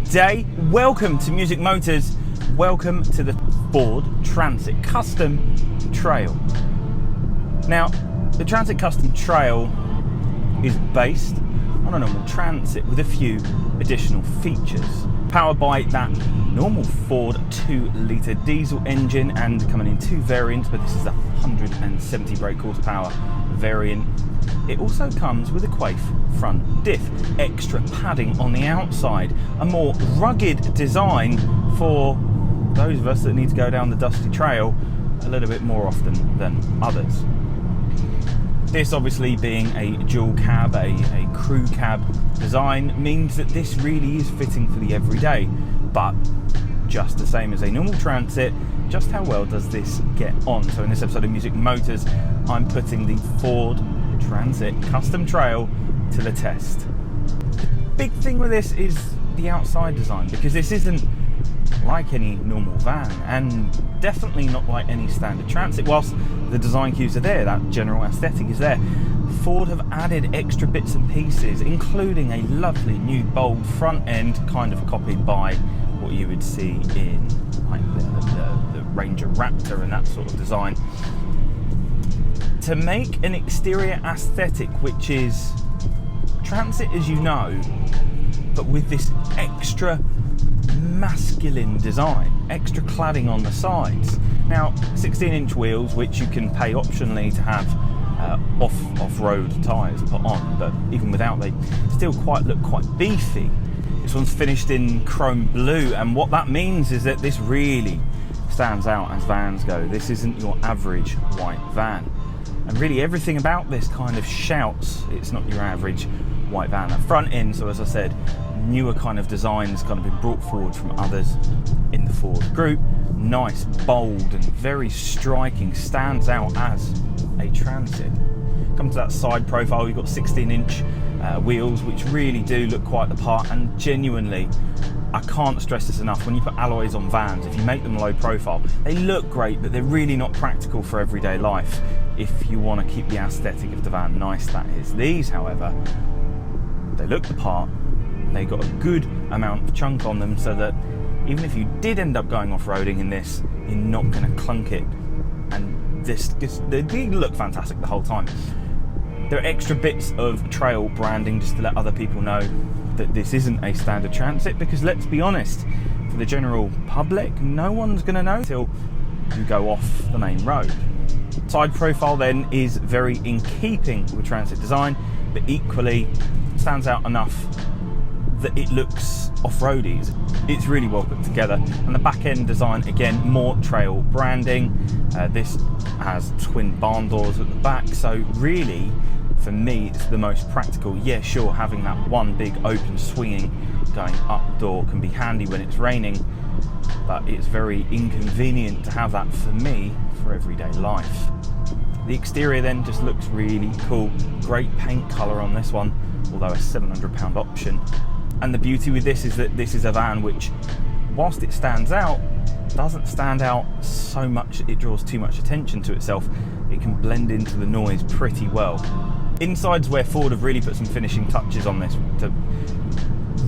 day. Welcome to Music Motors. Welcome to the Ford Transit Custom Trail. Now, the Transit Custom Trail is based on a normal Transit with a few additional features. Powered by that normal Ford 2-litre diesel engine and coming in two variants, but this is a 170 brake horsepower variant. It also comes with a Quaife front diff, extra padding on the outside, a more rugged design for those of us that need to go down the dusty trail a little bit more often than others. This obviously being a dual cab, a crew cab design, means that this really is fitting for the everyday. But just the same as a normal Transit, just how well does this get on? So in this episode of Music Motors, I'm putting the Ford Transit Custom Trail to the test. The big thing with this is the outside design, because this isn't like any normal van and definitely not like any standard Transit. Whilst the design cues are there, that general aesthetic is there, Ford have added extra bits and pieces, including a lovely new bold front end, kind of copied by what you would see in like the Ranger Raptor and that sort of design, to make an exterior aesthetic which is Transit as you know, but with this extra masculine design, extra cladding on the sides. Now, 16-inch wheels, which you can pay optionally to have off-road tyres put on, but even without, they still look quite beefy. This one's finished in chrome blue, and what that means is that this really stands out as vans go. This isn't your average white van, and really everything about this kind of shouts it's not your average white van. At front end, so as I said, newer kind of designs kind of been brought forward from others in the Ford group. Nice, bold and very striking, stands out as a Transit. Come to that side profile, you've got 16-inch wheels, which really do look quite the part, and genuinely, I can't stress this enough, when you put alloys on vans, if you make them low profile, they look great, but they're really not practical for everyday life if you want to keep the aesthetic of the van nice, that is. These, however, they look the part, they got a good amount of chunk on them, so that even if you did end up going off-roading in this, you're not going to clunk it, and they look fantastic the whole time. There are extra bits of trail branding just to let other people know that this isn't a standard Transit, because let's be honest, for the general public, no one's going to know till you go off the main road. Side profile then is very in keeping with Transit design, but equally stands out enough that it looks off-roady. It's really well put together. And the back end design, again, more trail branding. This has twin barn doors at the back, so really for me it's the most practical. Yeah, sure, having that one big open swinging going up door can be handy when it's raining, but it's very inconvenient to have that for me for everyday life. The exterior then just looks really cool. Great paint colour on this one, although a £700 option. And the beauty with this is that this is a van which, whilst it stands out, doesn't stand out so much it draws too much attention to itself. It can blend into the noise pretty well. Inside's where Ford have really put some finishing touches on this to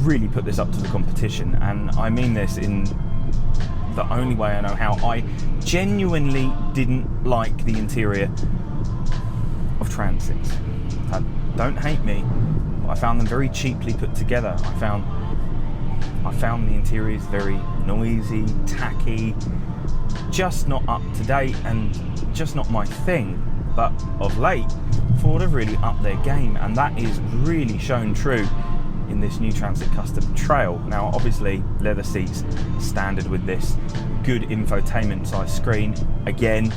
really put this up to the competition, and I mean this in the only way I know how. I genuinely didn't like the interior of Transits. Don't hate me, but I found them very cheaply put together. I found the interiors very noisy, tacky, just not up to date and just not my thing. But of late, Ford have really upped their game, and that is really shown true in this new Transit Custom Trail. Now obviously leather seats standard with this, good infotainment size screen, again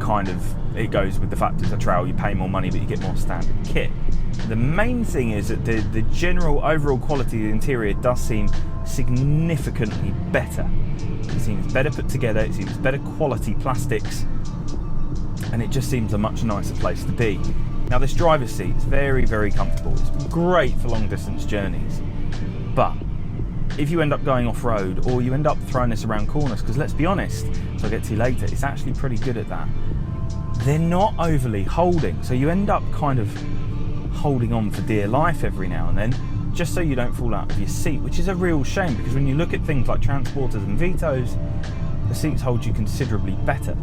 kind of it goes with the fact it's a trail, you pay more money but you get more standard kit. The main thing is that the general overall quality of the interior does seem significantly better. It seems better put together, it seems better quality plastics, and it just seems a much nicer place to be. Now this driver's seat is very, very comfortable. It's great for long distance journeys, but if you end up going off-road or you end up throwing this around corners, because let's be honest, as I'll get to later, it's actually pretty good at that, they're not overly holding, so you end up kind of holding on for dear life every now and then, just so you don't fall out of your seat, which is a real shame, because when you look at things like Transporters and Vitos, the seats hold you considerably better.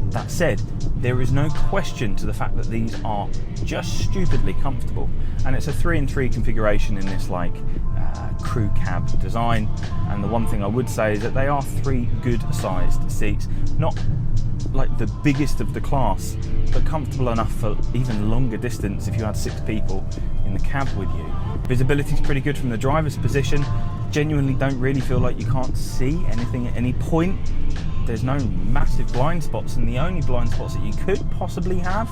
That said, there is no question to the fact that these are just stupidly comfortable, and it's a 3-in-3 configuration in this crew cab design. And the one thing I would say is that they are 3 good sized seats, not like the biggest of the class, but comfortable enough for even longer distance if you had 6 people in the cab with you. Visibility is pretty good from the driver's position. Genuinely don't really feel like you can't see anything at any point. There's no massive blind spots, and the only blind spots that you could possibly have,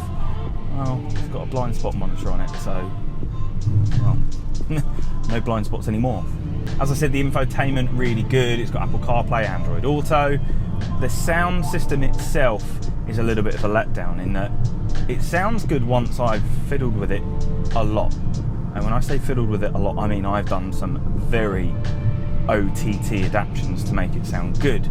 well, it's got a blind spot monitor on it, so, well, no blind spots anymore. As I said, the infotainment really good. It's got Apple CarPlay, Android Auto. The sound system itself is a little bit of a letdown in that it sounds good once I've fiddled with it a lot. And when I say fiddled with it a lot, I mean I've done some very OTT adaptations to make it sound good.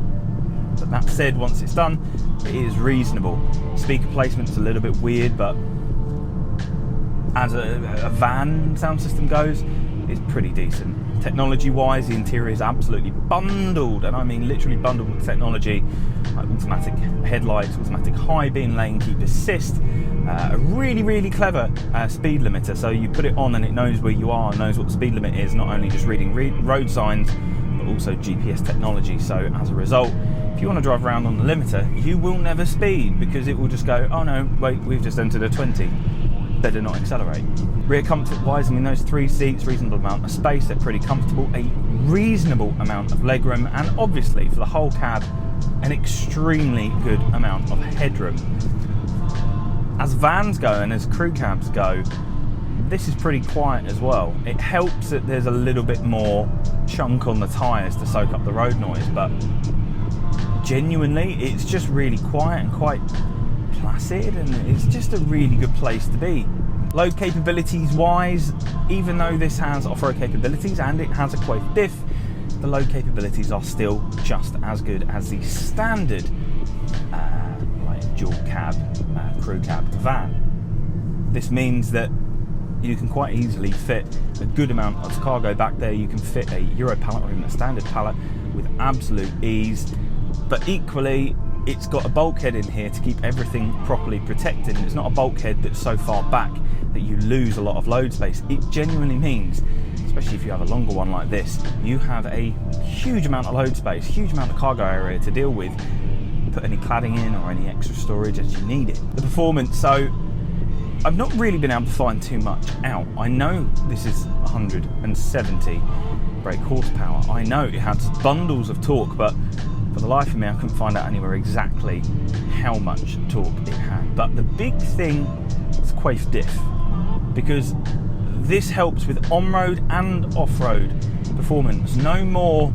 But that said, once it's done, it is reasonable. Speaker placement's a little bit weird, but as a van sound system goes, it's pretty decent. Technology-wise, the interior is absolutely bundled, and I mean literally bundled with technology, like automatic headlights, automatic high beam lane keep assist, a really clever speed limiter. So you put it on and it knows where you are, knows what the speed limit is, not only just reading road signs, but also GPS technology. So as a result, if you want to drive around on the limiter, you will never speed, because it will just go, oh no, wait, we've just entered a 20. Better not accelerate. Rear comfort wise, I mean those 3 seats, reasonable amount of space, they're pretty comfortable, a reasonable amount of legroom, and obviously for the whole cab, an extremely good amount of headroom. As vans go and as crew cabs go, this is pretty quiet as well. It helps that there's a little bit more chunk on the tyres to soak up the road noise, but genuinely it's just really quiet and quite placid, and it's just a really good place to be. Load capabilities wise, even though this has off-road capabilities and it has a quaff diff, the load capabilities are still just as good as the standard dual cab crew cab van. This means that you can quite easily fit a good amount of cargo back there. You can fit a Euro pallet or even a standard pallet with absolute ease, but equally it's got a bulkhead in here to keep everything properly protected, and it's not a bulkhead that's so far back that you lose a lot of load space. It genuinely means, especially if you have a longer one like this, you have a huge amount of load space, huge amount of cargo area to deal with. Put any cladding in or any extra storage as you need it. The performance, so I've not really been able to find too much out. I know this is 170 brake horsepower. I know it has bundles of torque, but for the life of me, I couldn't find out anywhere exactly how much torque it had. But the big thing was quaff diff, because this helps with on-road and off-road performance. No more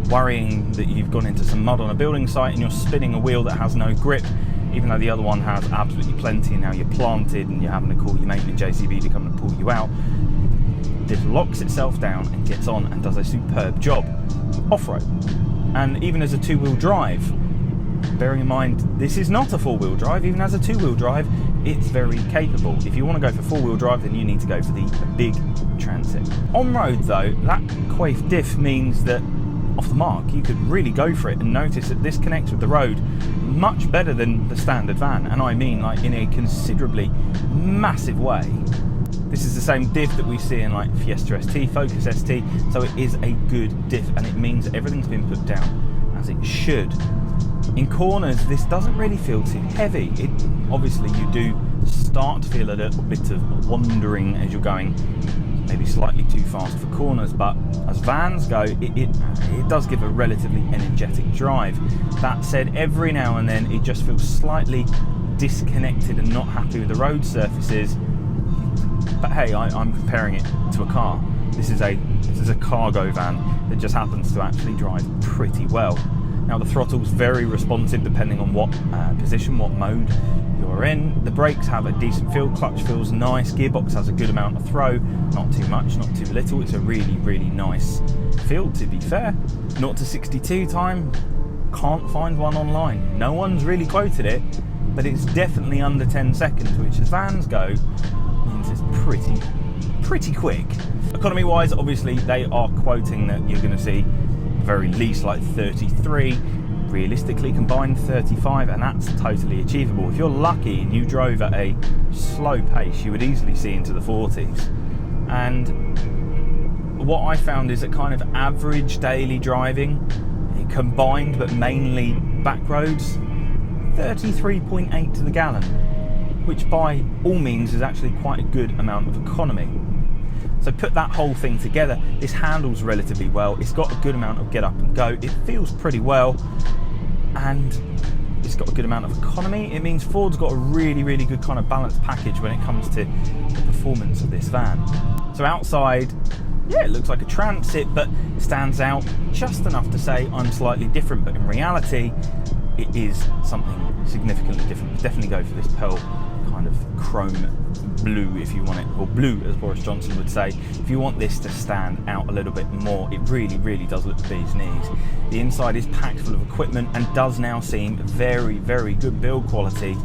worrying that you've gone into some mud on a building site and you're spinning a wheel that has no grip, even though the other one has absolutely plenty, and now you're planted and you're having to call your mate in the JCB to come and pull you out. This locks itself down and gets on and does a superb job off-road. And even as a 2-wheel drive, bearing in mind this is not a 4-wheel drive, even as a 2-wheel drive, it's very capable. If you want to go for 4-wheel drive, then you need to go for the big Transit. On road though, that quaff diff means that off the mark, you could really go for it and notice that this connects with the road much better than the standard van, and I mean like in a considerably massive way. This is the same diff that we see in like Fiesta ST, Focus ST, so it is a good diff, and it means that everything's been put down as it should. In corners, this doesn't really feel too heavy. Obviously you do start to feel a little bit of wandering as you're going maybe slightly too fast for corners, but as vans go, it does give a relatively energetic drive. That said, every now and then it just feels slightly disconnected and not happy with the road surfaces. But hey, I'm comparing it to a car. This is a cargo van that just happens to actually drive pretty well. Now the throttle's very responsive depending on what position, what mode you're in. The brakes have a decent feel, clutch feels nice, gearbox has a good amount of throw, not too much, not too little. It's a really, really nice feel, to be fair. 0 to 62 time, can't find one online. No one's really quoted it, but it's definitely under 10 seconds, which as vans go, means it's pretty quick. Economy wise, obviously they are quoting that you're going to see very least like 33, realistically combined 35, and that's totally achievable. If you're lucky and you drove at a slow pace, you would easily see into the 40s. And what I found is that kind of average daily driving combined, but mainly back roads, 33.8 to the gallon, which by all means is actually quite a good amount of economy. So put that whole thing together, this handles relatively well, it's got a good amount of get up and go, it feels pretty well, and it's got a good amount of economy. It means Ford's got a really, really good kind of balanced package when it comes to the performance of this van. So outside, yeah, it looks like a Transit, but stands out just enough to say I'm slightly different, but in reality, it is something significantly different. Definitely go for this pearl kind of chrome blue if you want it, or blue as Boris Johnson would say. If you want this to stand out a little bit more, it really, really does look the bee's knees. The inside is packed full of equipment and does now seem very, very good build quality,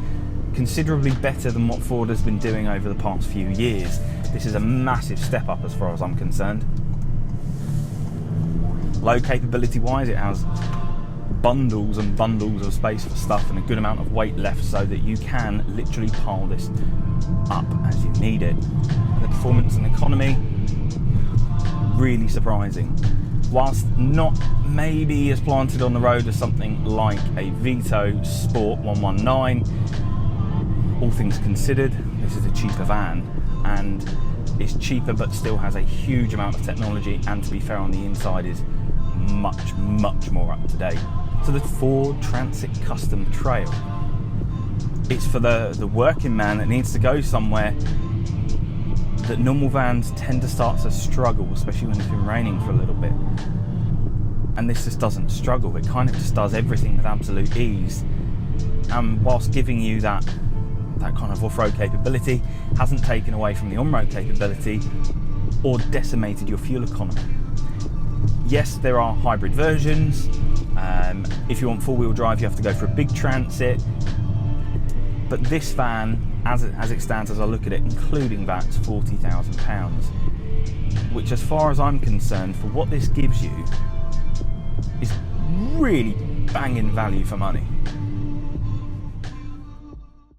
considerably better than what Ford has been doing over the past few years. This is a massive step up as far as I'm concerned. Low capability wise, it has bundles and bundles of space for stuff and a good amount of weight left so that you can literally pile this up as you need it. The performance and economy, really surprising. Whilst not maybe as planted on the road as something like a Vito Sport 119, all things considered, this is a cheaper van, and it's cheaper but still has a huge amount of technology, and to be fair, on the inside is much, much more up to date. So the Ford Transit Custom Trail, it's for the working man that needs to go somewhere that normal vans tend to start to struggle, especially when it's been raining for a little bit. And this just doesn't struggle, it kind of just does everything with absolute ease. Whilst giving you that kind of off-road capability, hasn't taken away from the on-road capability or decimated your fuel economy. Yes, there are hybrid versions. If you want four-wheel drive, you have to go for a big Transit. But this van, as it stands, as I look at it, including that, is £40,000, which, as far as I'm concerned, for what this gives you, is really banging value for money.